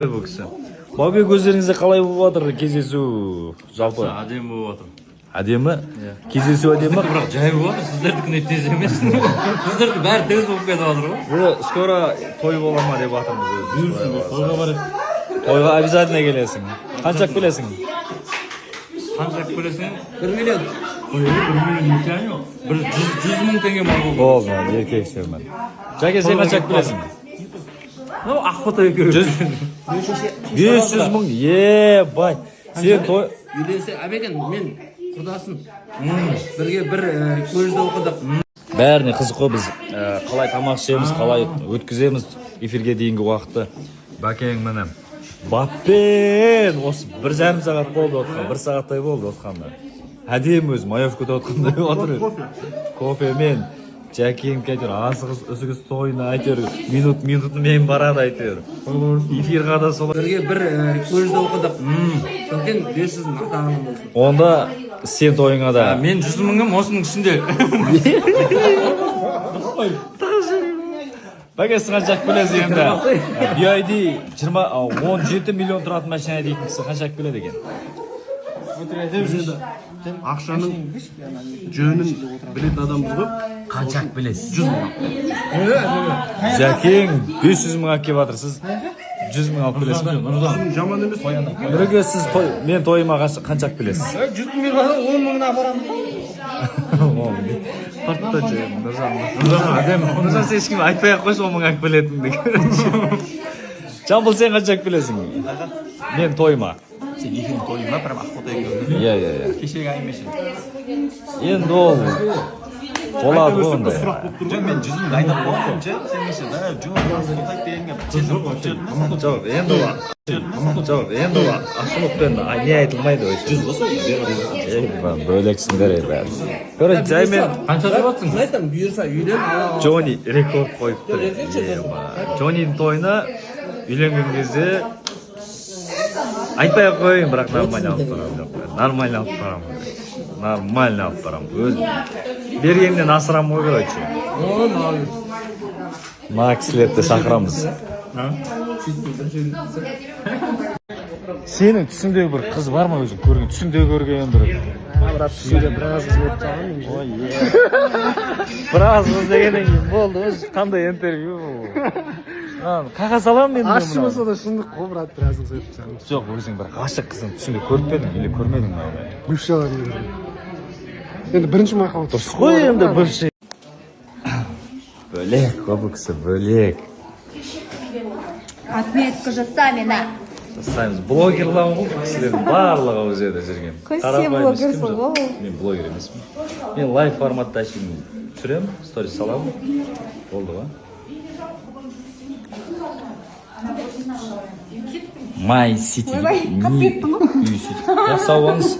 Bu kişi. Bobby gözlerinizde qalay болып жатыр кездесу жалпы? Әдемі болып жатыр. Әдемі? Кездесу әдемі? Бірақ жай болып жатыр, сіздердікіне тез емес. Сіздерді бәрі тез болып кетіп жатыр ғой. Бұл скоро той бола ма деп жатырмыз өзі. Бұйырсын, тойға барайық. Тойға обязательно келесің. Қаншақ білесің? Қаншақ білесің? 1 миллион. Ой, 1 миллион ничего жоқ. 100 мың теңге мал болды. Болды, еркексермен. Жаке, сен қаншақ білесің? Ақбота екеуі. 500 мың, бай. Сен той... Үйлесе, әбекен, мен құрдасын. Бірге бір көжді оқыдық. Бәріне қызық қой, біз қалай тамақ ішеміз, қалай өткіземіз эфирге дейінгі уақытты. Бәкең міне. Баппен! Осы 1,5 сағат болды отқан, 1 сағаттай болды отқанда. Әдем өз маевкада отқандай отыр. Кофемен. Жәкең әйтеуір асығыз үсігіз тойына әйтеуір минутын мен барады әйтеуір. Эфирға да солай. Бірге бір көжді оқыдық. Сокен 500 мақтағаным болсын. Онда сен тойыңа да. Мен 100 мыңым осының ішінде. Бәкесі қаншақ білесіз енді? BID 17 миллион тұратын машина дейтін кісі қаншақ біледі екен? Ақшаның жөнін білетін адамбыз ғой. Қаншақ білесіз? 100 мың. Жәкең 500 мың алып келіп жатырсыз. 100 мың алып білесіз бе? Жаман емес. Бірге сіз мен тойыма қаншақ білесіз? 100 мың бара 10 мыңына барамын. Құртты жайым, Нұржан сен ешкім айтпай ақ қойшы 10 мың алып білетінді. Жамбыл сен қаншақ білесің? Мен тойыма. Сен екеуің тойыңа, прям Ақбота екеуің. Иә. Кешегі әңгімеші. Енді ол болады ғой ондай. Мен 100 мың дайындап қойдым ше, сен неше, тоқтайық дегенге. Жоқ, енді ол ашылықпен не айтылмайды өйші. 100 болса, Бөлексіңдер бәрі. Көрі жаймен Қанша деп жатсың? Айтам, бұйырса үйлен. Джонни рекорд қойыпты. Джоннидің тойына үйленген кезде айтпай ақ қойын, бірақ нормально алып барамын. Нормально алып барамын. Бергеннен асырамын ғой, короче. Мына кісілерді шақырамыз. Сенің түсіңдегі бір қыз бар ма өзің көрген? Түсіңдегі көрген бір. Біраз қыз болып тұрған. Біраз қыз дегеннен кейін болды. Өзі қандай интервью бұл? Қаға салам мен. ащы болса да шындық қой, брат, біраз қыз өтіп жатыр. Жоқ, өзің бір ғашық қызың түсіңде көріп пе едің или көрмедің бе? Бывшалар енді бірінші махаббат. Дұрыс қой енді бывший. Бөлек, бұл кісі бөлек. Отметка жасай на. Жасаймыз. Блогерлар ғой кісілердің барлығы ол жерде жүрген. Сен блогерсің ғой. Мен блогер емеспін. Мен лайв форматта түсіремін, сторис саламын. Болды ғой. My City. Сау болыңыз.